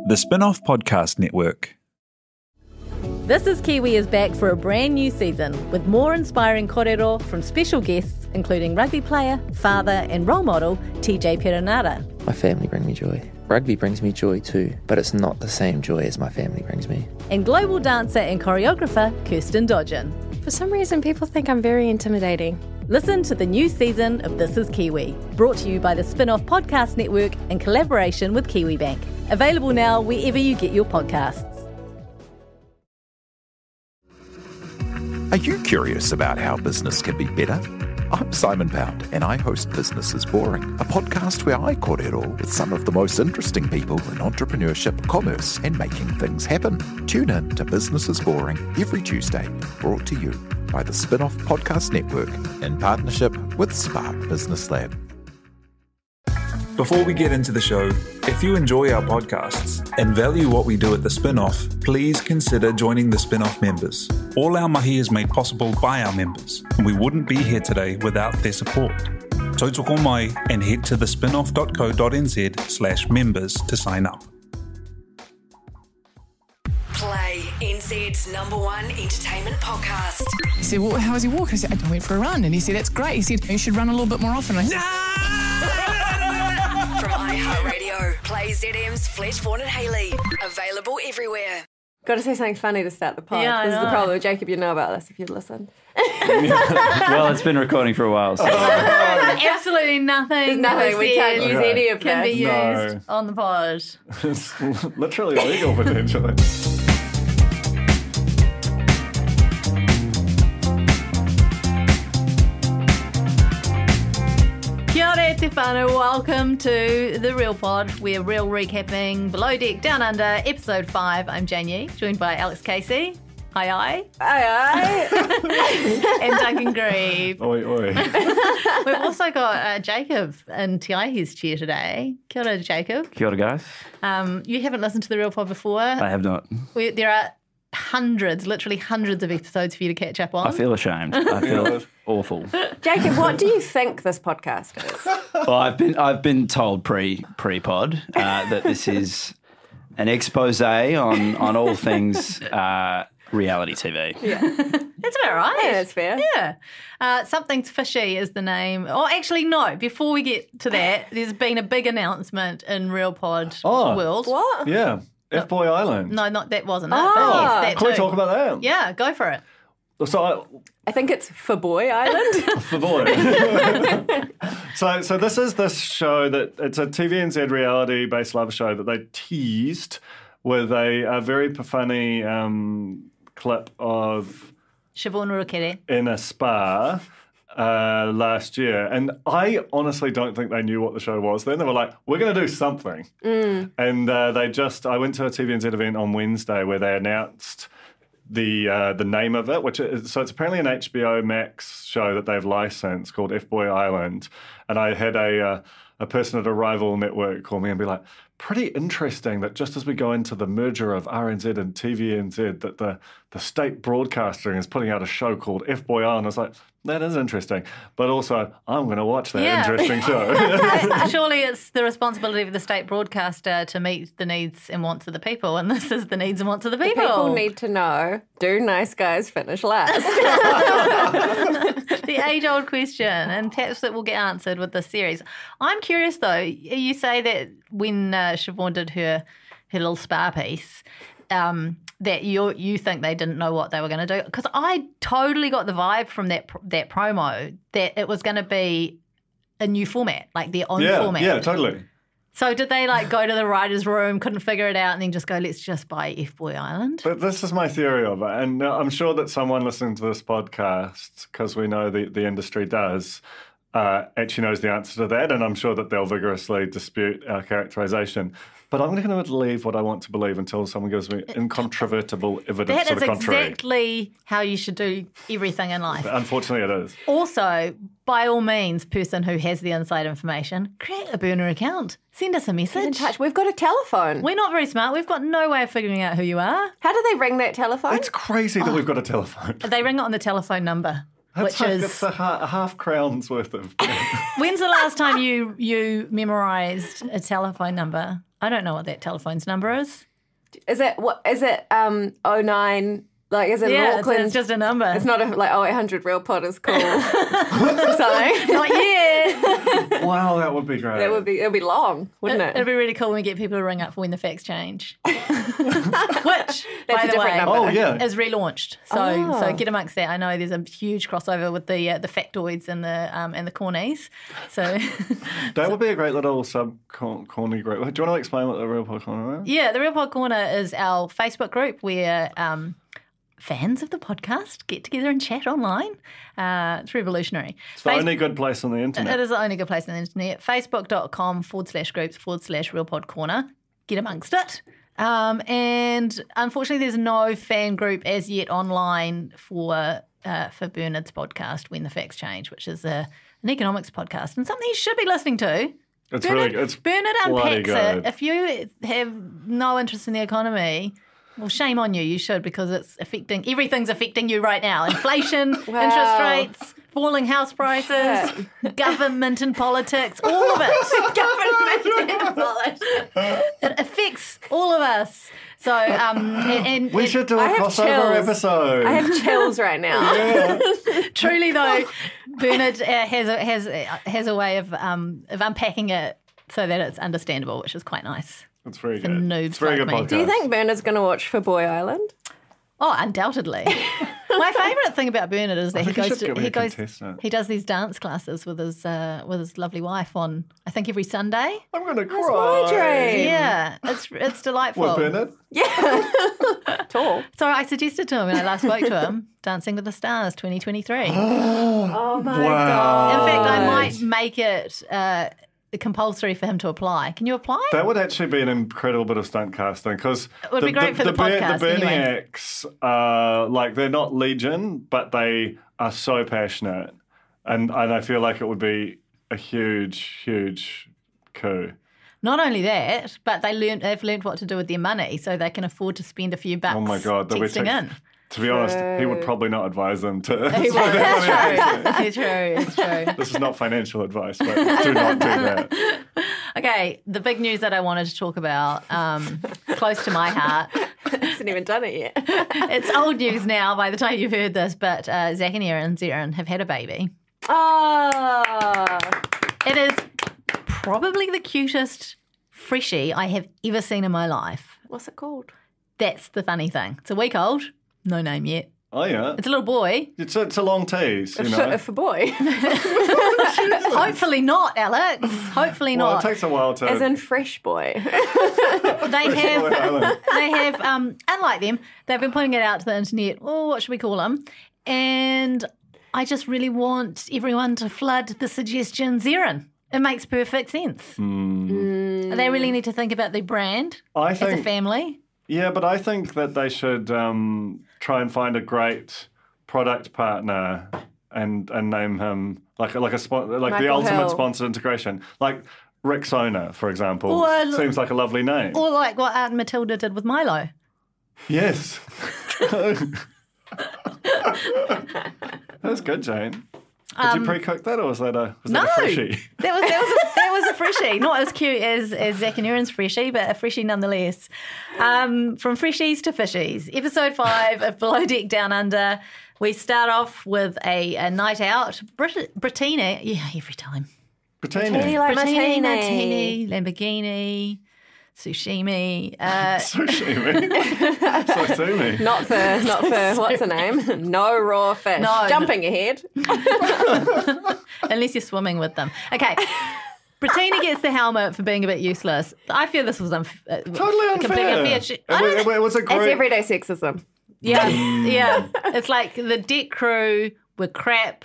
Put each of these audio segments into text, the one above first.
The Spin-Off Podcast Network. This is Kiwi is back for a brand new season with more inspiring kōrero from special guests including rugby player, father and role model TJ Perenara. My family bring me joy. Rugby brings me joy too, but it's not the same joy as my family brings me. And global dancer and choreographer Kirsten Dodgen. For some reason, people think I'm very intimidating. Listen to the new season of This is Kiwi, brought to you by the Spin-Off Podcast Network in collaboration with KiwiBank. Available now wherever you get your podcasts. Are you curious about how business can be better? I'm Simon Pound, and I host Business is Boring, a podcast where I kōrero with some of the most interesting people in entrepreneurship, commerce, and making things happen. Tune in to Business is Boring every Tuesday, brought to you by the Spin-Off Podcast Network in partnership with Spark Business Lab. Before we get into the show, if you enjoy our podcasts and value what we do at the Spin-Off, please consider joining the Spin-Off members. All our mahi is made possible by our members, and we wouldn't be here today without their support. Tautoko mai and head to thespinoff.co.nz/members to sign up. Play NZ's #1 entertainment podcast. He said, well, how was your walk? I said, I went for a run. And he said, that's great. He said, you should run a little bit more often. I said, From iHeartRadio, Play ZM's Fletch, Vaughan and Hayley. Available everywhere. Got to say something funny to start the pod. Yeah, this is the problem. Jacob, you know about this if you'd listened. Well, it's been recording for a while. So. Absolutely nothing. There's nothing. We can't use any of can this. be used on the pod. It's literally illegal potentially. Kia ora te whānau, welcome to The Real Pod. We're real recapping Below Deck Down Under, episode 5. I'm Jane Yee, joined by Alex Casey. Hi. Aye. And Duncan Grieve. Oi, oi. We've also got Jacob in Tiaihi's chair today. Kia ora, Jacob. Kia ora, guys. You haven't listened to The Real Pod before. I have not. There are literally hundreds of episodes for you to catch up on. I feel ashamed. I feel awful. Jacob, what do you think this podcast is? Well, I've been told pre-pod that this is an expose on all things reality TV. Yeah. That's about right. Yeah, that's fair. Yeah. Something's Fishy is the name. Oh, actually, no. Before we get to that, there's been a big announcement in Real Pod world. What? Yeah. F-Boy Island. No, that wasn't it. Oh. But yes, that Can we too. talk about that? Yeah, go for it. So I think it's For Boy Island. for boy. So this is this show that it's a TVNZ reality-based love show that they teased with a very funny clip of Siobhan Rurukere. in a spa last year. And I honestly don't think they knew what the show was then. They were like, we're going to do something. And I went to a TVNZ event on Wednesday where they announced the name of it, so it's apparently an HBO Max show that they've licensed called F-Boy Island. And I had a person at a rival network call me and be like, pretty interesting that just as we go into the merger of RNZ and TVNZ, that the state broadcasting is putting out a show called F-Boy Island. I was like, that is interesting. But also, I'm going to watch that interesting show. Surely it's the responsibility of the state broadcaster to meet the needs and wants of the people, and this is the needs and wants of the people. People need to know, do nice guys finish last? The age-old question, and perhaps that will get answered with this series. I'm curious, though. You say that when Siobhan did her little spa piece, that you think they didn't know what they were going to do? Because I totally got the vibe from that promo that it was going to be a new format, like their own format. Yeah, totally. So did they go to the writer's room, couldn't figure it out, and then just go, let's just buy F-Boy Island? But this is my theory of it. And I'm sure that someone listening to this podcast, because we know the industry does, actually knows the answer to that. And I'm sure that they'll vigorously dispute our characterisation. But I'm going to believe what I want to believe until someone gives me incontrovertible evidence to the contrary. That is exactly how you should do everything in life. Unfortunately, it is. Also, by all means, person who has the inside information, create a burner account. Send us a message. Get in touch. We've got a telephone. We're not very smart. We've got no way of figuring out who you are. How do they ring that telephone? It's crazy that we've got a telephone. They ring it on the telephone number. That's a half crown's worth of... When's the last time you memorised a telephone number? I don't know what that telephone's number is. Is it 09? Like, is it Auckland? It's just a number. It's not like 0800 Real Pod is cool. Something. Not yet. Wow, that would be great. It'd be long, wouldn't it? It'd be really cool when we get people to ring up for when the facts change. Which, That's by a the different way, number. Oh, yeah. is relaunched. So get amongst that. I know there's a huge crossover with the factoids and the cornies. So That would be a great little sub-corny group. Do you want to explain what the Real Pod Corner is? yeah, the Real Pod Corner is our Facebook group where fans of the podcast get together and chat online. It's revolutionary. It's the only good place on the internet. It is the only good place on the internet. Facebook.com/groups/Real Pod Corner. Get amongst it. And unfortunately, there's no fan group as yet online for Bernard's podcast, When the Facts Change, which is an economics podcast and something you should be listening to. It's Bernard, really, it's Bernard bloody unpacks good. it. If you have no interest in the economy, well, shame on you. You should, because everything's affecting you right now. Inflation, interest rates, falling house prices, government and politics, all of it. Government and politics. It affects all of us. So, We should do a crossover episode. I have chills right now. truly though, Bernard has a way of unpacking it so that it's understandable, which is quite nice. It's very For good. noobs It's very like good me. podcast. Do you think Bernard's going to watch For Boy Island? Oh, undoubtedly. My favourite thing about Bernard is that I think he should be a contestant. he does these dance classes with his lovely wife on, I think, every Sunday. I'm going to cry. My dream. Yeah, it's delightful. With Bernard? Yeah. Tall. So I suggested to him when I last spoke to him, Dancing with the Stars 2023. Oh my Wow. God. In fact, I might make it compulsory for him to apply. Can you apply? That would actually be an incredible bit of stunt casting because It would be great for the podcast The anyway. Berniacs, they're not legion, but they are so passionate, and I feel like it would be a huge coup. Not only that, but they've learned what to do with their money, so they can afford to spend a few bucks Oh my God, they'll be texting in. To be honest, he would probably not advise them to. He won't. It's true. It's true. This is not financial advice, but do not do that. Okay, the big news that I wanted to talk about, close to my heart. Hasn't even done it yet. It's old news now by the time you've heard this, but Zach and Erin have had a baby. Oh. It is probably the cutest freshie I have ever seen in my life. What's it called? That's the funny thing. It's a week old, no name yet. Oh yeah, It's a little boy. it's a long tease, you know. For boy. Hopefully not, Alex. Hopefully Well, not. it takes a while to. As in fresh boy. They have, unlike them, they've been putting it out to the internet. Oh, what should we call them? And I just really want everyone to flood the suggestions Erin. It makes perfect sense. They really need to think about their brand I as a think. family. Yeah, but I think that they should try and find a great product partner and name him like the Michael ultimate Hill. sponsored integration, like Rexona, for example. Or- Seems like a lovely name. Or like what Aunt Matilda did with Milo. Yes. That's good, Jane. Did you pre-cook that, or was that a freshie? That was a freshie. Not as cute as Zach and Erin's freshie, but a freshie nonetheless. From freshies to fishies. Episode 5 of Below Deck Down Under. We start off with a night out. Brittina, yeah, every time. Britannia. like Britini, martini. martini, Lamborghini, sushimi. Sushi. Sashimi. Not for what's her name? No raw fish. No, Jumping ahead. Unless you're swimming with them. Okay. Brittina gets the helmet for being a bit useless. I feel this was Totally completely unfair. unfair. I don't It was a It's great. everyday sexism. Yeah, yeah. It's like the deck crew were crap.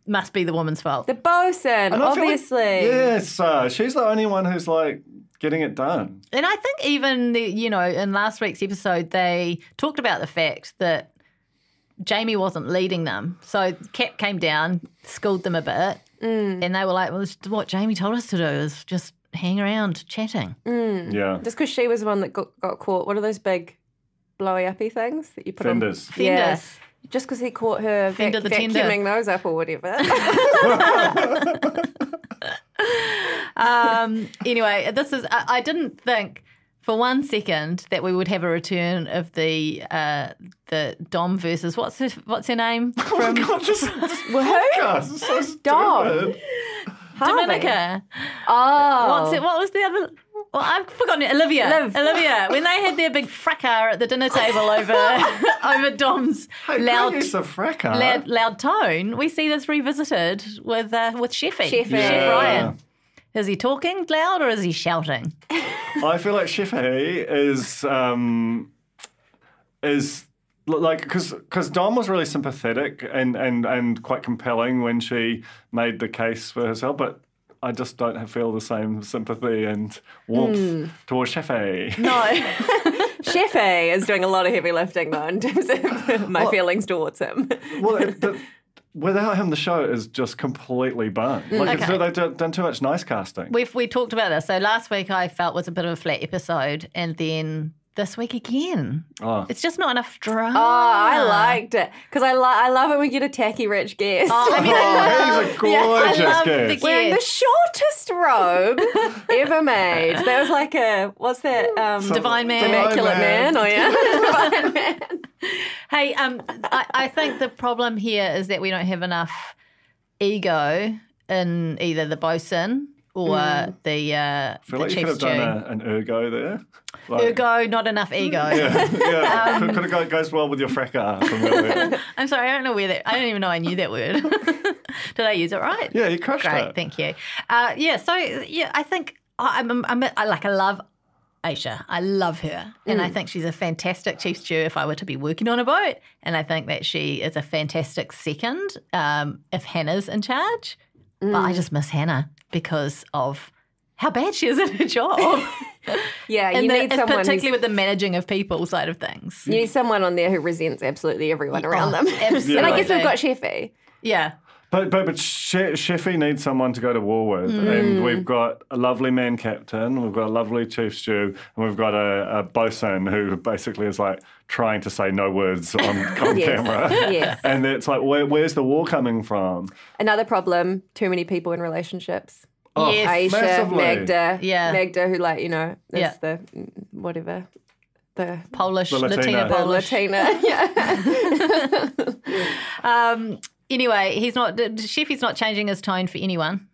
Must be the woman's fault. The bosun, And I feel like- obviously. yes, she's the only one who's like getting it done. And I think even, in last week's episode, they talked about the fact that Jamie wasn't leading them. So Cap came down, schooled them a bit, and they were like, well, this is what Jamie told us to do is just hang around chatting. Yeah. Just because she was the one that got caught. What are those big blowy-uppy things that you put Fenders. on? Yeah. Fenders. Just because he caught her Fender the tender. vacuuming those up or whatever. Anyway, this is. I didn't think for one second that we would have a return of the Dom versus what's her name from Podcast is so stupid. Dom. Dominica. Oh. What was the other? Well, I've forgotten it. Olivia. When they had their big fracas at the dinner table over Dom's loud tone, we see this revisited with Cheffy. Chef Ryan. Is he talking loud or is he shouting? I feel like Cheffy is like because Dom was really sympathetic and quite compelling when she made the case for herself, but I just don't feel the same sympathy and warmth towards Cheffy. No. Cheffy is doing a lot of heavy lifting, though, in terms of my feelings towards him. Well, without him, the show is just completely burned. They've done too much nice casting. We talked about this. So last week I felt was a bit of a flat episode, and then this week again. Oh. It's just not enough drama. Oh, I liked it. Because I love it when we get a tacky rich guest. Oh, I mean, he's a gorgeous guest. Wearing the shortest robe ever made. That was like what's that? Divine Man. Immaculate Man. Oh, yeah. Divine Man. Hey, I think the problem here is that we don't have enough ego in either the bosun or the I feel like you could have done an ergo there. Ergo, not enough ego. Yeah. Could have goes well with your fracas from earlier. I'm sorry, I don't know where I don't even know I knew that word. Did I use it right? Yeah, you crushed it. Great, thank you. I think I love Aisha. I love her. And I think she's a fantastic chief stew if I were to be working on a boat. And I think that she is a fantastic second if Hannah's in charge. But I just miss Hannah because of how bad she is at her job. Yeah, you need someone particularly with the managing of people side of things. You need someone on there who resents absolutely everyone around them. Absolutely. And I guess we've got Cheffy. Yeah. But Cheffy needs someone to go to war with. And we've got a lovely man captain, we've got a lovely chief stew, and we've got a bosun who basically is like trying to say no words on camera. Yes. And it's like, where's the war coming from? Another problem, too many people in relationships. Oh, yes. Aisha, massively. Magda. Yeah. Magda, who is the whatever. The Polish, the Latina. Latina Polish. Latina, yeah. Anyway, Cheffy's not changing his tone for anyone.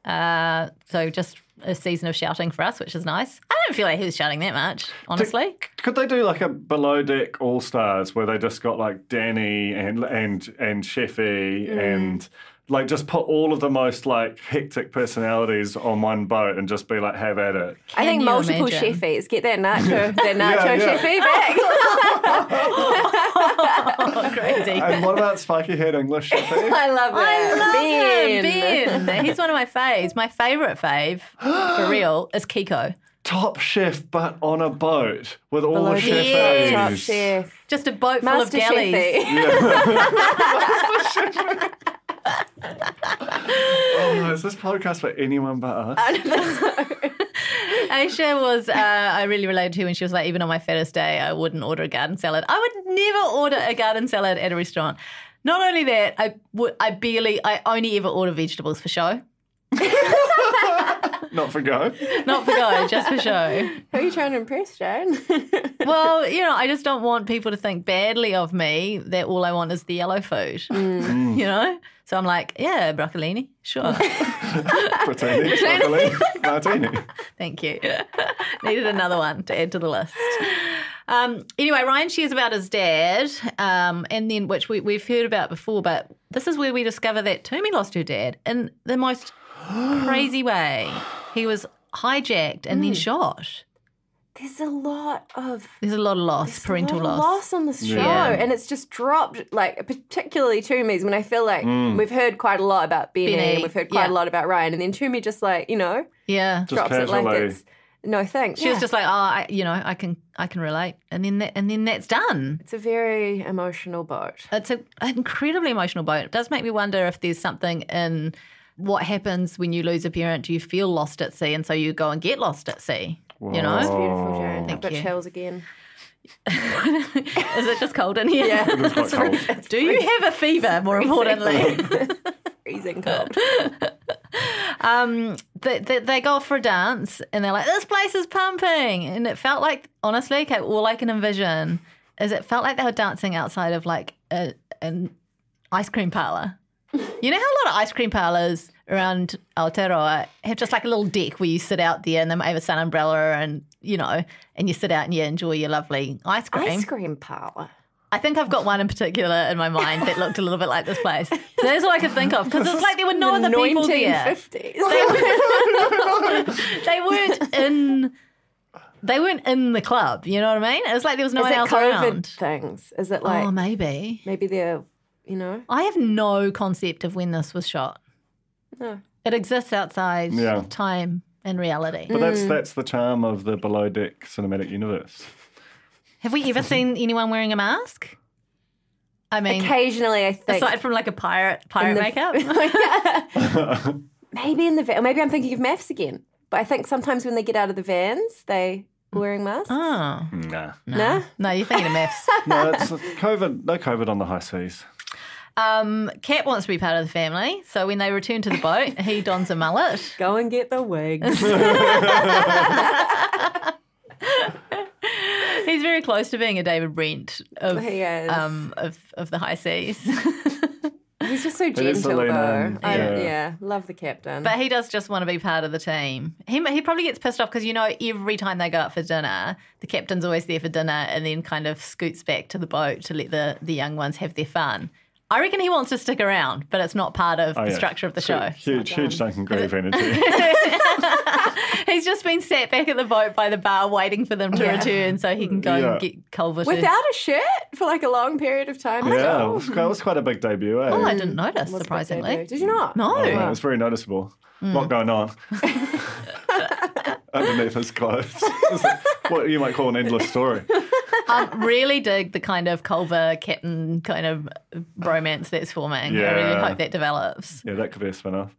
So just a season of shouting for us, which is nice. I don't feel like he was shouting that much, honestly. Could they do like a below deck all stars where they just got like Danny and Cheffy and like just put all of the most like hectic personalities on one boat and just be like, have at it. I think multiple Cheffys. Get that nacho Cheffy back. Crazy. And what about spiky haired English Cheffy? I love it. Ben. He's one of my faves. My favourite fave, for real, is Kiko. Top chef, but on a boat with all the chefs. Yes. Top chef. Just a boat full Master of galleys. Cheffy. Is this podcast for anyone but us? Aisha was, I really related to when she was like, even on my fattest day, I wouldn't order a garden salad. I would never order a garden salad at a restaurant. Not only that, I only ever order vegetables for show. Not for go. Not for go, just for show. Who are you trying to impress, Jane? Well, I just don't want people to think badly of me that all I want is the yellow food, So I'm like, yeah, broccolini, sure. Broccoli, martini. Thank you. Needed another one to add to the list. Anyway, Ryan shares about his dad, and then which we've heard about before, but this is where we discover that Toomey lost her dad in the most crazy way. He was hijacked and then shot. There's a lot of loss, parental loss on this show, and it's just dropped. Like particularly Toomey's, when I feel like we've heard quite a lot about Benny and we've heard quite a lot about Ryan, and then Toomey just like drops it like it's no thanks. She was just like, I can relate, and then that's done. It's a very emotional boat. It's an incredibly emotional boat. It does make me wonder if there's something in what happens when you lose a parent. Do you feel lost at sea, and so you go and get lost at sea? Whoa. It's beautiful, Jane. Thank But you. chills again. Is it just cold in here? Yeah. It is quite cold. Do you have a fever, more importantly? Freezing cold. They go off for a dance and they're like, this place is pumping. And it felt like, honestly, okay, all I can envision is it felt like they were dancing outside of like an ice cream parlour. You know how a lot of ice cream parlours around Aotearoa have just like a little deck where you sit out there and they might have a sun umbrella and, you know, and you sit out and you enjoy your lovely ice cream. Ice cream parlour. I think I've got one in particular in my mind that looked a little bit like this place. So that's all I could think of because it's like there were no other people there. 1950s. They weren't in the club. You know what I mean? It was like there was no one else COVID around. Things? Is it like? Oh, maybe They're, you know. I have no concept of when this was shot. No. It exists outside time and reality. But that's the charm of the below deck cinematic universe. Have we ever seen anyone wearing a mask? I mean, occasionally, I think. Aside from like a pirate makeup. Maybe in the van. Maybe I'm thinking of maths again. But I think sometimes when they get out of the vans, they are wearing masks. Oh. Nah? No, you're thinking of maths. No, it's COVID. No COVID on the high seas. Cap wants to be part of the family, so when they return to the boat, he dons a mullet. Go and get the wigs. He's very close to being a David Brent of the high seas. He's just so gentle, though. Love the captain. But he does just want to be part of the team. He probably gets pissed off because, you know, every time they go out for dinner, the captain's always there for dinner and then kind of scoots back to the boat to let the young ones have their fun. I reckon he wants to stick around, but it's not part of the structure of the show. Huge Duncan Grieve energy. He's just been sat back at the boat by the bar waiting for them to return so he can go and get Culver without a shirt for like a long period of time. Yeah, it was quite a big debut. Oh, I didn't notice, surprisingly. Did you not? No. Oh, yeah, it was very noticeable. What going on underneath his clothes? What you might call an endless story. Really dig the kind of Culver captain kind of bromance that's forming. I really hope that develops. Yeah, that could be a spin-off.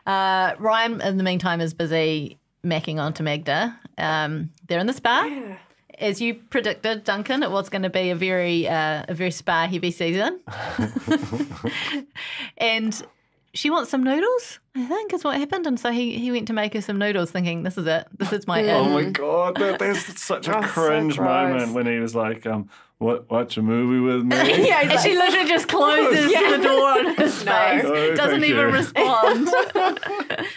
Ryan, in the meantime, is busy macking onto Magda. They're in the spa. Yeah. As you predicted, Duncan, it was going to be a very spa-heavy season. And she wants some noodles, I think, is what happened. And so he went to make her some noodles thinking, this is it. This is my Oh, my God. There's such a cringe moment when he was like, watch a movie with me. And she literally just closes the door on his face. Doesn't even respond.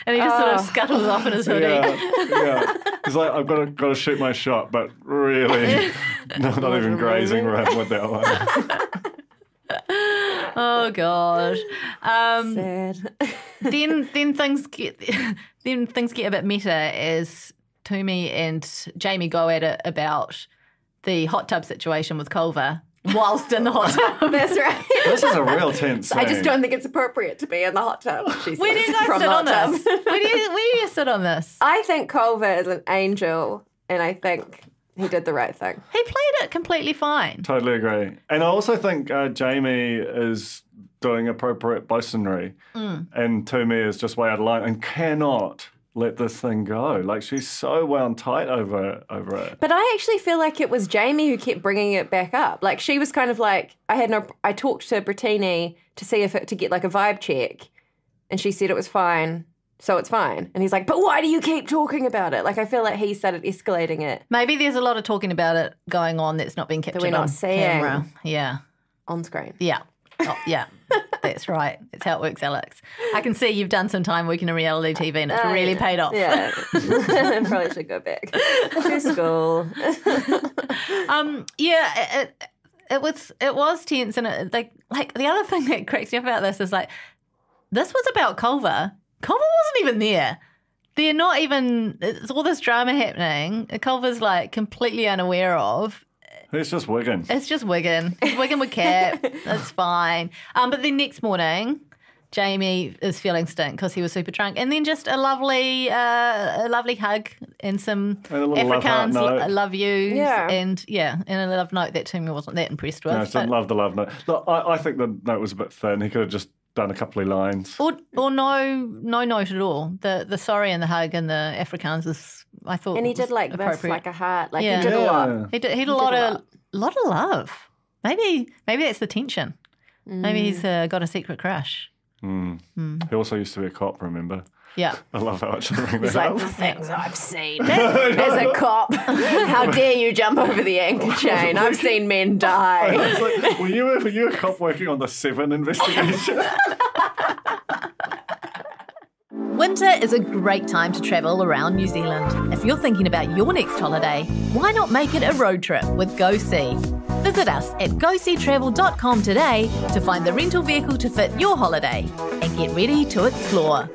And he just sort of scuttles off in his hoodie. Yeah. He's like, I've got to shoot my shot, but really, not even grazing right with that one. Oh God. Sad. then things get a bit meta as Toomey and Jamie go at it about the hot tub situation with Culver whilst in the hot tub. That's right. This is a real tense scene. I just don't think it's appropriate to be in the hot tub. Where do you guys sit on this? Where do you sit on this? I think Culver is an angel, and I think he did the right thing. He played it completely fine. Totally agree. And I also think Jamie is doing appropriate bosunry, and Toomey is just way out of line and cannot let this thing go. Like, she's so wound tight over it. But I actually feel like it was Jamie who kept bringing it back up. Like, she was kind of like, I talked to Brittini to see to get like a vibe check, and she said it was fine. So it's fine. And he's like, but why do you keep talking about it? Like, I feel like he started escalating it. Maybe there's a lot of talking about it going on that's not being captured on camera. Yeah. On screen. Yeah. Oh, yeah. That's right. That's how it works, Alex. I can see you've done some time working in reality TV and it's really paid off. Yeah. I probably should go back to school. It was tense. And it, like the other thing that cracks me up about this is like, this was about Culver. Culver wasn't even there. They're not even, it's all this drama happening. Culver's like completely unaware of. It's just wigging. It's just wigging. He's wigging with Cap. That's fine. But then next morning, Jamie is feeling stink because he was super drunk. And then just a lovely hug and some Afrikaans love yous. Yeah. And a love note that Toomey wasn't that impressed with. No, I didn't love the love note. Look, I think the note was a bit thin. He could have just done a couple of lines. Or no note at all. The sorry and the hug and the Afrikaans is, I thought, and he did like this, like a heart. Like he did a lot. He did a lot of love. Maybe that's the tension. Maybe he's got a secret crush. He also used to be a cop, remember? Yeah. I love how I should bring It's that like up. the things I've seen as a cop. How dare you jump over the anchor chain? I've seen men die. Like, were you a cop working on the 7 investigation? Winter is a great time to travel around New Zealand. If you're thinking about your next holiday, why not make it a road trip with Go See? Visit us at goseetravel.com today to find the rental vehicle to fit your holiday and get ready to explore.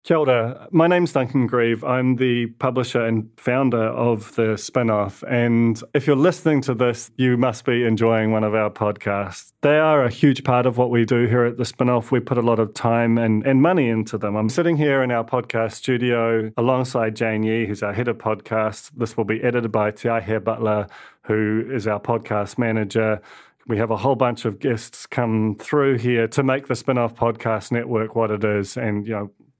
Kia ora. My name's Duncan Grieve. I'm the publisher and founder of the spin-off. And if you're listening to this, you must be enjoying one of our podcasts. They are a huge part of what we do here at the spin-off. We put a lot of time and money into them. I'm sitting here in our podcast studio alongside Jane Yee, who's our head of podcasts. This will be edited by Te Aihe Butler, who is our podcast manager. We have a whole bunch of guests come through here to make the Spin-Off Podcast Network what it is. And,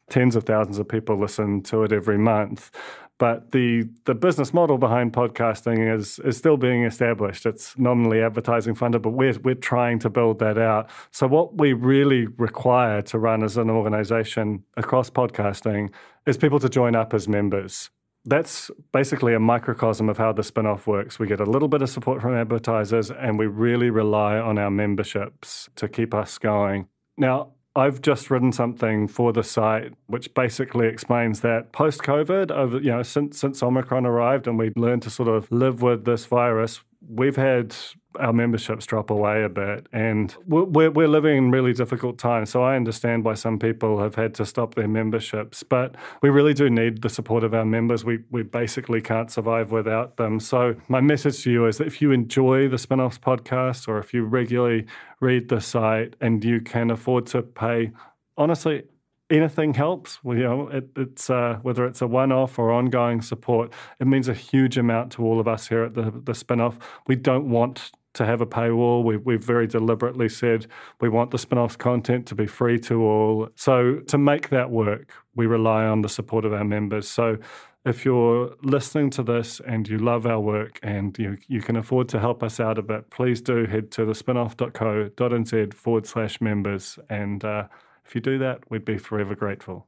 tens of thousands of people listen to it every month. But the business model behind podcasting is still being established. It's nominally advertising funded, but we're trying to build that out. So what we really require to run as an organization across podcasting is people to join up as members. That's basically a microcosm of how the spin-off works. We get a little bit of support from advertisers, and we really rely on our memberships to keep us going. Now, I've just written something for the site which basically explains that post-COVID, since Omicron arrived and we learned to sort of live with this virus, we've had our memberships drop away a bit, and we're living in really difficult times. So I understand why some people have had to stop their memberships, but we really do need the support of our members. We basically can't survive without them. So my message to you is that if you enjoy the Spin-Offs podcast, or if you regularly read the site and you can afford to pay, honestly, anything helps. It's whether it's a one-off or ongoing support, it means a huge amount to all of us here at the Spin-Off. We don't want to have a paywall. We've very deliberately said we want the Spin-Off's content to be free to all. So to make that work, we rely on the support of our members. So if you're listening to this and you love our work and you can afford to help us out a bit, please do head to thespinoff.co.nz/members. And if you do that, we'd be forever grateful.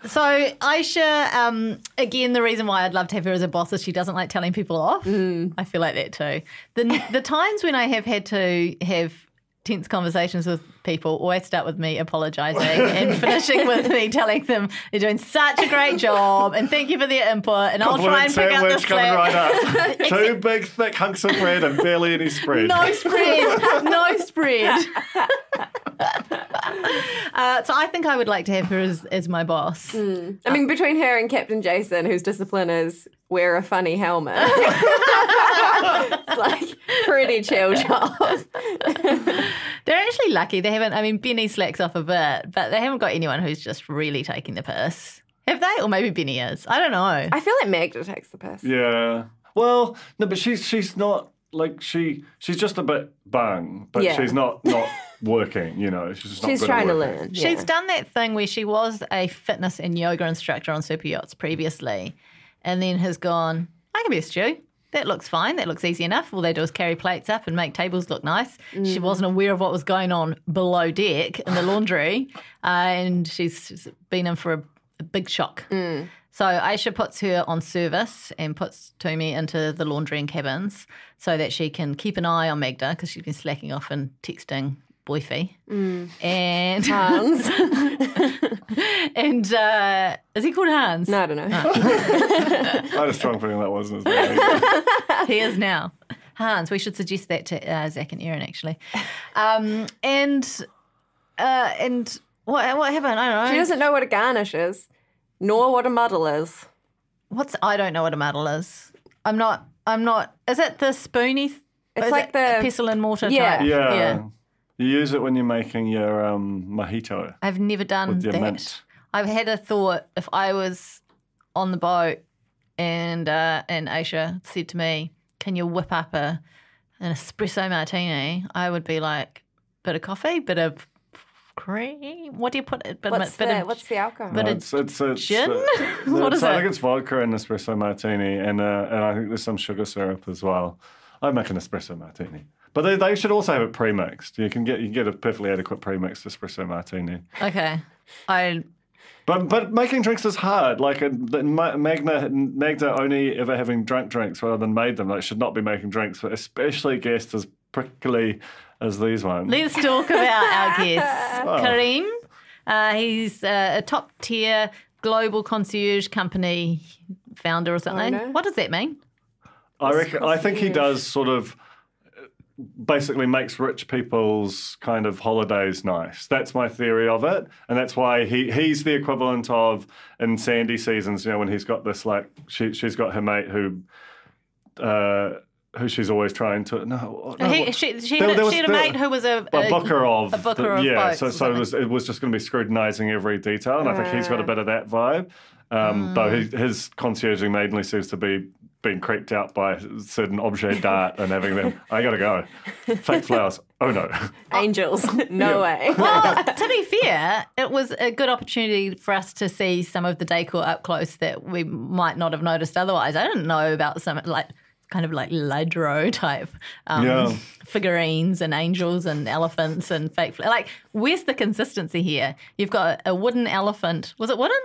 So Aisha, again, the reason why I'd love to have her as a boss is she doesn't like telling people off. I feel like that too. The times when I have had to have tense conversations with people always start with me apologising and finishing with me telling them they're doing such a great job and thank you for their input, and I'll try and pick up the slack. Right up. 2 big thick hunks of bread and barely any spread. No spread. No spread. So I think I would like to have her as my boss. I mean, between her and Captain Jason, whose discipline is wear a funny helmet, it's like pretty chill job. They're actually lucky. They haven't, Benny slacks off a bit, but they haven't got anyone who's just really taking the piss. Have they? Or maybe Benny is. I don't know. I feel like Magda takes the piss. Yeah. Well, no, but she's not, like, she's just a bit bung, but she's not working, She's trying to learn. Yeah. She's done that thing where she was a fitness and yoga instructor on super yachts previously, and then has gone, I can be a stew. That looks fine. That looks easy enough. All they do is carry plates up and make tables look nice. She wasn't aware of what was going on below deck in the laundry, and she's been in for a big shock. So Aisha puts her on service and puts Tumi into the laundry and cabins so that she can keep an eye on Magda because she's been slacking off and texting Boyfie. And Hans. And is he called Hans? No, I don't know. I had a strong feeling that wasn't his name. He is now. Hans. We should suggest that to Zach and Erin, actually. And what happened? I don't know. She doesn't know what a garnish is, nor what a muddle is. I don't know what a muddle is. I'm not. Is it the spoony? It's like the pestle and mortar yeah. type? Yeah. You use it when you're making your mojito. I've never done with your that. mint. I've had a thought if I was on the boat and Aisha said to me, "Can you whip up an espresso martini?" I would be like, "Bit of coffee, bit of cream. What do you put? What's the alcohol? It's gin. What is it? I think it's vodka and espresso martini, and I think there's some sugar syrup as well. I make an espresso martini. But they should also have it pre-mixed. You can get a perfectly adequate pre-mixed espresso martini. Okay. But making drinks is hard. Like Magda only ever having drunk drinks rather than made them. Like should not be making drinks, but especially guests as prickly as these ones. Let's talk about our guest, Karim. He's a top-tier global concierge company founder or something. What does that mean? I think he does sort of basically makes rich people's kind of holidays nice. That's my theory of it. And that's why he's the equivalent of in Sandy seasons, when he's got this like she's got her mate who she's always trying to she had a mate who was a booker of boats, so it was just going to be scrutinising every detail, and I think he's got a bit of that vibe. Though his concierging mainly seems to be being creeped out by certain objet d'art and having them, I gotta go. Fake flowers. Oh no. Angels. No way. Well, to be fair, it was a good opportunity for us to see some of the decor up close that we might not have noticed otherwise. I didn't know about some kind of like Ledro type figurines and angels and elephants and fake flowers. Like, where's the consistency here? You've got a wooden elephant. Was it wooden?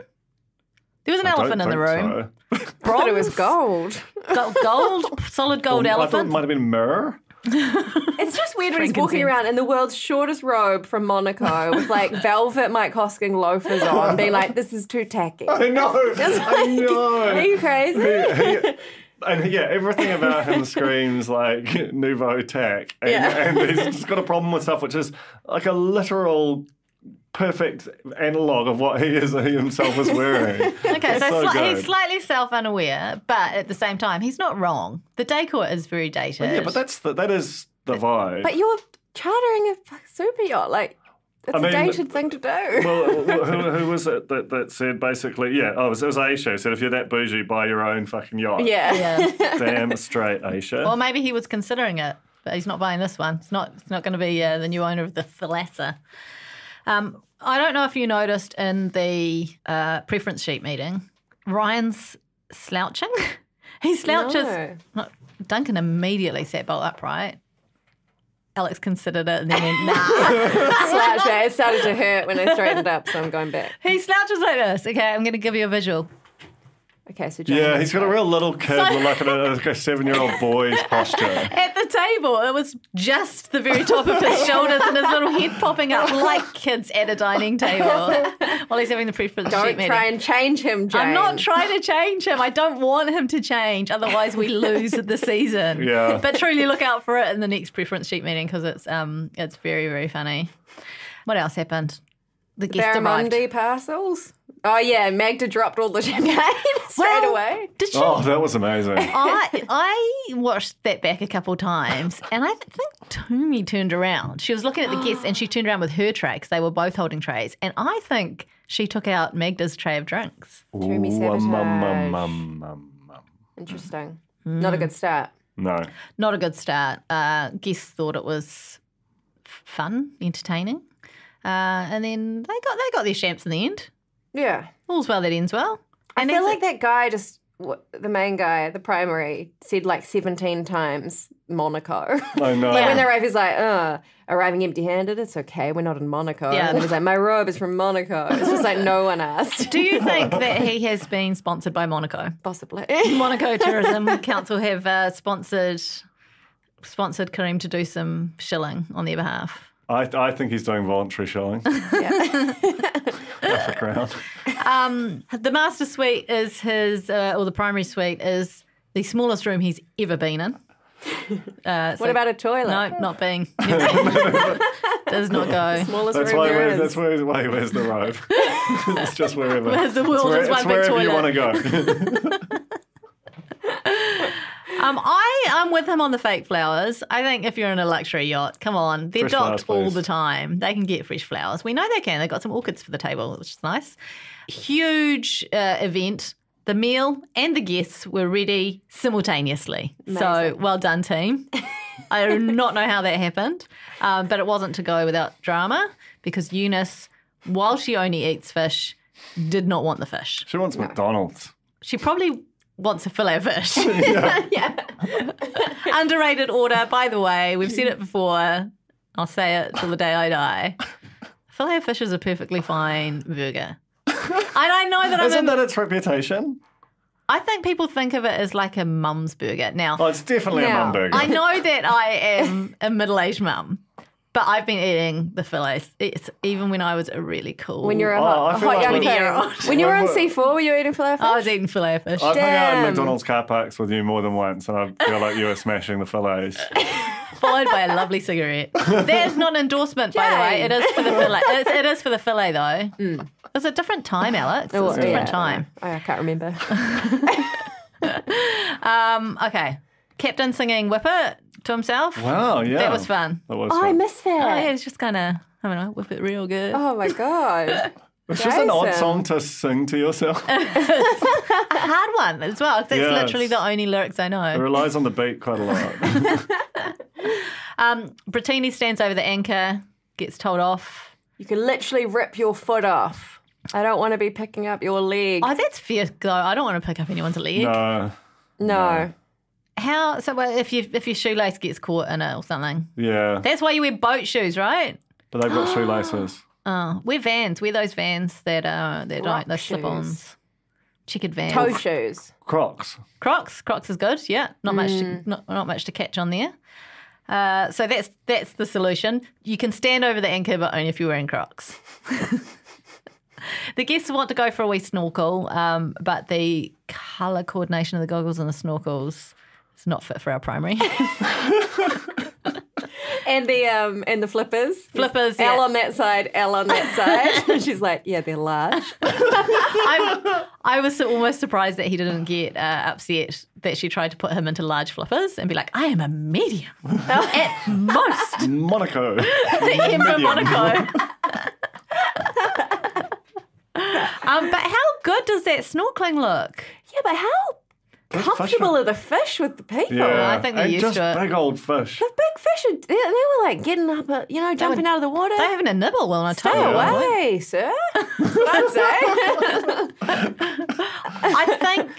There was an elephant in the room. I thought it was gold. Gold, solid gold elephant. I thought it might have been a mirror. It's just weird when he's walking around in the world's shortest robe from Monaco with like velvet Mike Hosking loafers on, being like, this is too tacky. I know. I know. Are you crazy? And everything about him screams like nouveau tack. And he's just got a problem with stuff which is like a literal perfect analogue of what he himself was wearing. Okay, so he's slightly self-unaware, but at the same time, he's not wrong. The decor is very dated. Well, yeah, but that is the vibe. But you're chartering a super yacht, like. It's a dated thing to do. Well, who was it that said basically, it was Aisha who said if you're that bougie, buy your own fucking yacht. Yeah. Damn straight, Aisha. Well, maybe he was considering it, but he's not buying this one. It's not going to be the new owner of the Thalassa. I don't know if you noticed in the preference sheet meeting, Ryan's slouching. He slouches. No. Duncan immediately sat bolt upright. Alex considered it and then went, nah. Slouch. It started to hurt when I straightened up, so I'm going back. He slouches like this. Okay, I'm going to give you a visual. Okay, so he's got a real little kid with like a 7-year-old boy's posture. At the table, it was just the very top of his shoulders and his little head popping up like kids at a dining table while he's having the preference sheet meeting. Don't try and change him, Jane. I'm not trying to change him. I don't want him to change. Otherwise, we lose the season. Yeah. But truly look out for it in the next preference sheet meeting because it's very, very funny. What else happened? The guest arrived. Barramundi parcels. Oh, yeah, Magda dropped all the champagne straight away. Did she? Oh, that was amazing. I watched that back a couple of times, and I think Toomey turned around. She was looking at the guests, and she turned around with her tray because they were both holding trays, and I think she took out Magda's tray of drinks. Toomey sabotage. Interesting. Not a good start. No. Not a good start. Guests thought it was fun, entertaining, and then they got their champs in the end. Yeah. All's well that ends well. I feel like that guy the main guy at the primary said like 17 times Monaco. I know. Like when they arrive, he's like, arriving empty-handed, it's okay, we're not in Monaco. Yeah. And then he's like, my robe is from Monaco. It's just like no one asked. Do you think that he has been sponsored by Monaco? Possibly. Monaco Tourism Council have sponsored Karim to do some shilling on their behalf. I think he's doing voluntary shilling. Yeah. Off the ground. The master suite is or the primary suite is the smallest room he's ever been in. What about a toilet? No, not being. Does not go. Smallest room there is. That's where he wears the robe. It's just wherever. Where's the world? It's one big toilet. You want to go. I'm with him on the fake flowers. I think if you're in a luxury yacht, come on, they're docked all the time. They can get fresh flowers. We know they can. They've got some orchids for the table, which is nice. Huge event. The meal and the guests were ready simultaneously. Amazing. So well done, team. I do not know how that happened, but it wasn't to go without drama because Eunice, while she only eats fish, did not want the fish. She wants McDonald's. She probably wants a fillet of fish. Underrated order, by the way. We've said it before. I'll say it till the day I die. Fillet of fish is a perfectly fine burger. And I know that Isn't that its reputation? I think people think of it as like a mum's burger. Now, it's definitely a mum burger. I know that I am a middle-aged mum, but I've been eating the fillets. It's even when I was a really cool. When you're a hot young 20-year-old. When you were on C4, were you eating fillet of fish? I was eating fillet of fish. I've hung out in McDonald's car parks with you more than once, and I feel like you were smashing the fillets. Followed by a lovely cigarette. That is not an endorsement, by the way. It is for the fillet. It is for the fillet, though. It's a different time, Alex. It's a different time. I can't remember. Okay. Captain singing Whip It to himself. Wow, yeah. That was fun. I missed that. Oh, yeah, it's just kind of, I don't know, whip it real good. Oh, my God. It's just an odd song to sing to yourself. A hard one as well. That's literally the only lyrics I know. It relies on the beat quite a lot. Brittini stands over the anchor, gets told off. You can literally rip your foot off. I don't want to be picking up your leg. Oh, that's fierce, though. I don't want to pick up anyone's leg. No. How? So if your shoelace gets caught in it or something? Yeah. That's why you wear boat shoes, right? But they've got shoelaces. Oh, wear Vans. Wear those Vans that don't those slip-ons. Checkered Vans. Toe shoes. Crocs. Crocs is good. Yeah, not much to catch on there. So that's the solution. You can stand over the anchor, but only if you're wearing Crocs. The guests want to go for a wee snorkel, but the colour coordination of the goggles and the snorkels is not fit for our primary. And the flippers. Flippers, L on that side, L on that side. She's like, yeah, they're large. I was almost surprised that he didn't get upset that she tried to put him into large flippers and be like, I am a medium at most. Monaco. The Emperor Monaco. But how good does that snorkeling look? Yeah, but how comfortable are the fish with the people? Yeah. I think they're used to it. Big old fish. The big fish, they were like getting up, jumping out of the water. They're having a nibble when I tell Stay you. away, sir. That's what I'd say. I think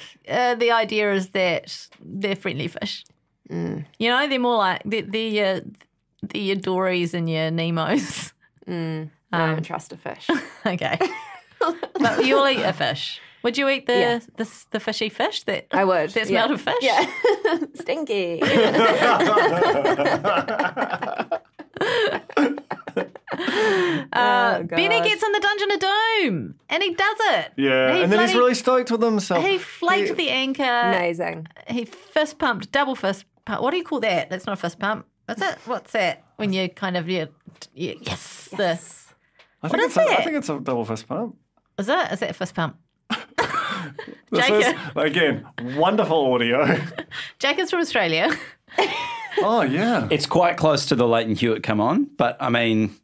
the idea is that they're friendly fish. You know, they're more like the your Dories and your Nemos. I don't trust a fish. Okay. But you'll eat a fish. Would you eat the fishy fish that I would. That smelled of fish? Yeah. Stinky. Benny gets in the Dungeon of Doom and he does it. Yeah, and then he's really stoked with himself. He flaked the anchor. Amazing. He fist pumped, double fist pump. What do you call that? That's not a fist pump. What's that? What's that? When you kind of, yes. I think it's a double fist pump. Is it? Is that a fist pump? This is, again, wonderful audio. Jacob's from Australia. Oh, yeah. It's quite close to the Leighton Hewitt come on, but I mean,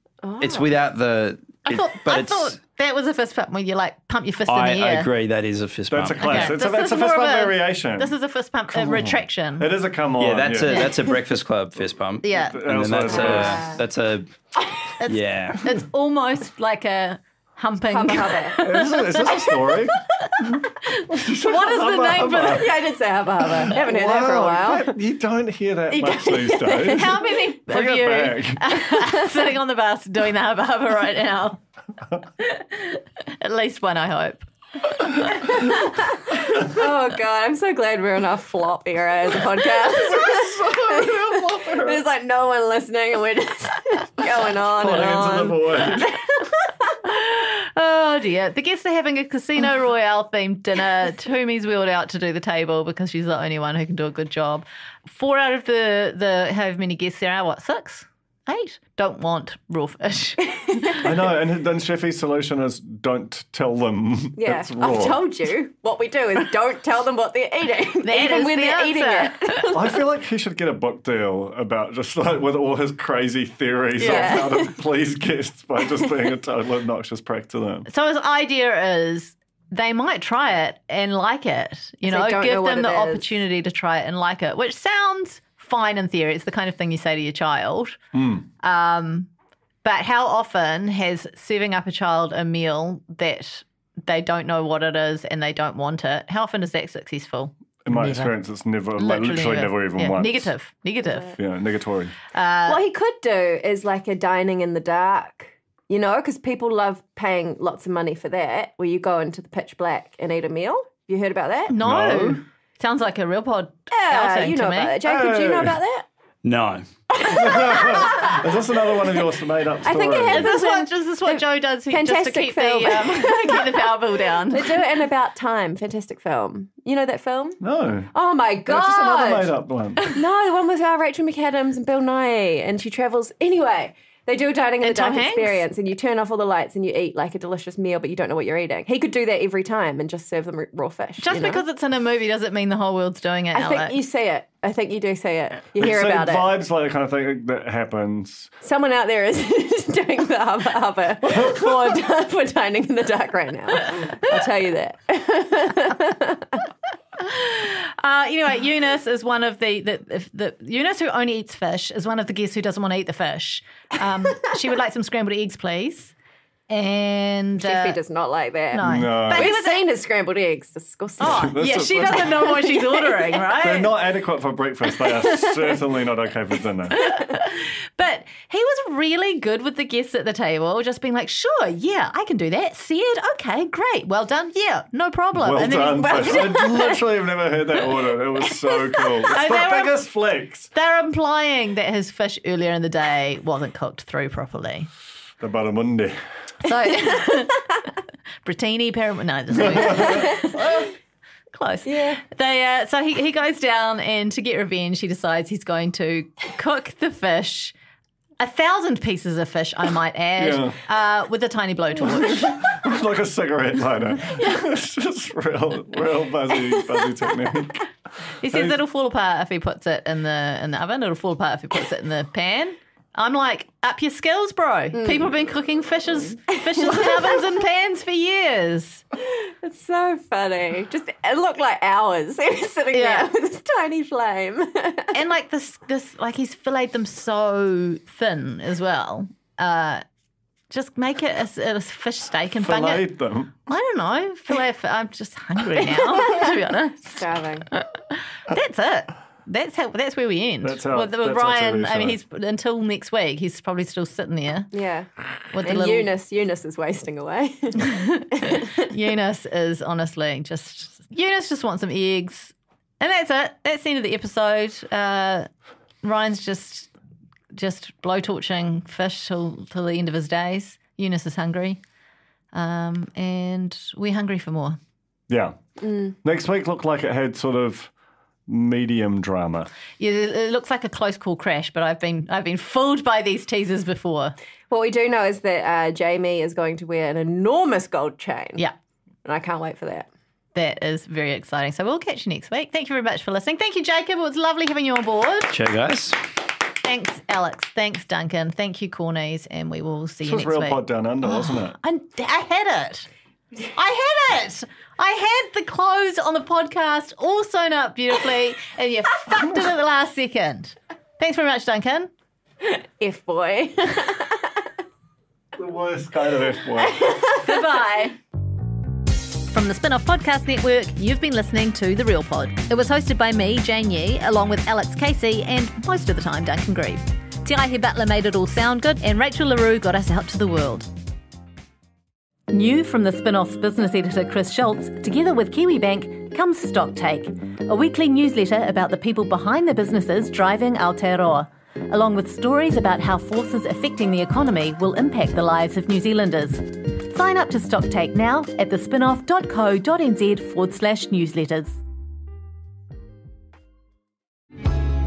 it's without the... I thought that was a fist pump where you like pump your fist in the air. I agree, that is a fist pump. That's a class. Okay. It's a fist pump variation. This is a fist pump retraction. It is a come on. Yeah, that's a Breakfast Club fist pump. Yeah. And then that's a It's almost like a humping. Is this a story? What is the name for that? Yeah, I did say hubba hubba. Haven't heard that for a while. You don't hear that much these days. How many of you sitting on the bus doing the hubba hubba right now? At least one, I hope. Oh God, I'm so glad we're in our flop era as a podcast. There's like no one listening and we're just going on and on. Into the void. Oh dear. The guests are having a Casino Royale themed dinner. Toomey's wheeled out to do the table because she's the only one who can do a good job. 4 out of the however many guests there are, 6? 8? Don't want raw fish. I know, and then Cheffy's solution is don't tell them it's raw. I've told you. What we do is don't tell them what they're eating, even when they're eating it. I feel like he should get a book deal about just like with all his crazy theories of how to please guests by just being a total obnoxious prick to them. So his idea is they might try it and like it. You know, give them the opportunity to try it and like it, which sounds fine in theory. It's the kind of thing you say to your child. But how often has serving up a child a meal that they don't know what it is and they don't want it, how often is that successful? In my experience, it's never, literally never even once. Negative. Yeah, negatory. What he could do is like a dining in the dark, you know, because people love paying lots of money for that, where you go into the pitch black and eat a meal. Have you heard about that? No. Sounds like a real pod outing you know to me. about that. Jacob, do you know about that? No. Is this another one of your made-up stories? I think it has. Is this what Joe does just to keep film. keep the power bill down? They do it in About Time. Fantastic film. You know that film? No. Oh my God. That's just another made-up one. No, the one with Rachel McAdams and Bill Nye, and she travels. Anyway, they do a dining in the dark experience, and you turn off all the lights and you eat like a delicious meal, but you don't know what you're eating. He could do that every time and just serve them raw fish. Just because it's in a movie doesn't mean the whole world's doing it, I think you see it. I think you do see it. You hear about it. Vibes like the kind of thing that happens. Someone out there is doing the hubba for dining in the dark right now. I'll tell you that. Anyway, Eunice is one of the Eunice who only eats fish is one of the guests who doesn't want to eat the fish. She would like some scrambled eggs, please. And Cheffy does not like that. No. But we've seen his scrambled eggs. Disgusting. Oh, yeah, she doesn't know what she's ordering, right? They're not adequate for breakfast. They are certainly not okay for dinner. But he was really good with the guests at the table, just being like, sure, yeah, I can do that. Seared, okay, great. Well done, yeah, no problem. Well done, fish. I literally have never heard that order. It was so cool. It's the biggest flex. They're implying that his fish earlier in the day wasn't cooked through properly. The barramundi. So, Brittini, close. Yeah. So he goes down, and to get revenge, he decides he's going to cook the fish, 1,000 pieces of fish, I might add, with a tiny blowtorch. It's like a cigarette lighter. It's just real buzzy technique. He says it'll fall apart if he puts it in the oven. It'll fall apart if he puts it in the pan. I'm like, up your skills, bro. People have been cooking fishes in ovens and pans for years. It's so funny. Just it looked like hours. He was sitting there with this tiny flame. And like this, like he's filleted them so thin as well. Just make it a fish steak and bung it. Filleted them? I don't know. I'm just hungry now, to be honest. Starving. That's it. That's where we end. That's how, with Ryan, I mean, he's until next week. He's probably still sitting there. Yeah. With and Eunice is wasting away. Eunice is honestly Eunice just wants some eggs, and that's it. That's the end of the episode. Ryan's just blowtorching fish till the end of his days. Eunice is hungry, and we're hungry for more. Yeah. Next week looked like it had sort of medium drama. Yeah, it looks like a close call crash, but I've been fooled by these teasers before. What we do know is that Jamie is going to wear an enormous gold chain. Yeah. And I can't wait for that. That is very exciting. So we'll catch you next week. Thank you very much for listening. Thank you, Jacob. It was lovely having you on board. Cheers, guys. Thanks, Alex. Thanks, Duncan. Thank you, Cornies. And we will see you next week. This was real pod down under, wasn't it? I had it. I had the clothes on the podcast all sewn up beautifully, and you fucked it at the last second. Thanks very much, Duncan. F-boy. The worst kind of F-boy. Goodbye. From the Spin-Off Podcast Network, you've been listening to The Real Pod. It was hosted by me, Jane Yee, along with Alex Casey and, most of the time, Duncan Grieve. Te Aihe Butler made it all sound good, and Rachel LaRue got us out to the world. New from the Spin-Off's business editor Chris Schultz, together with KiwiBank, comes Stock Take, a weekly newsletter about the people behind the businesses driving Aotearoa, along with stories about how forces affecting the economy will impact the lives of New Zealanders. Sign up to Stock Take now at thespinoff.co.nz/newsletters.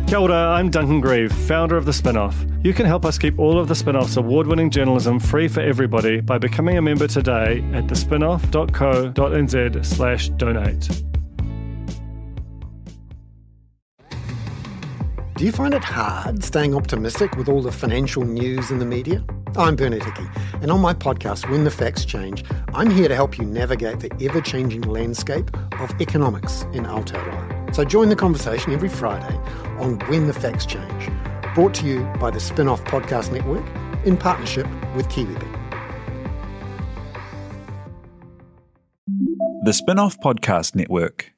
Kia ora, I'm Duncan Grieve, founder of The Spin-Off. You can help us keep all of The Spin-Off's award-winning journalism free for everybody by becoming a member today at thespinoff.co.nz/donate. Do you find it hard staying optimistic with all the financial news in the media? I'm Bernard Hickey, and on my podcast, When the Facts Change, I'm here to help you navigate the ever-changing landscape of economics in Aotearoa. So join the conversation every Friday on When the Facts Change, brought to you by the Spin-Off Podcast Network in partnership with KiwiBank. The Spin-Off Podcast Network.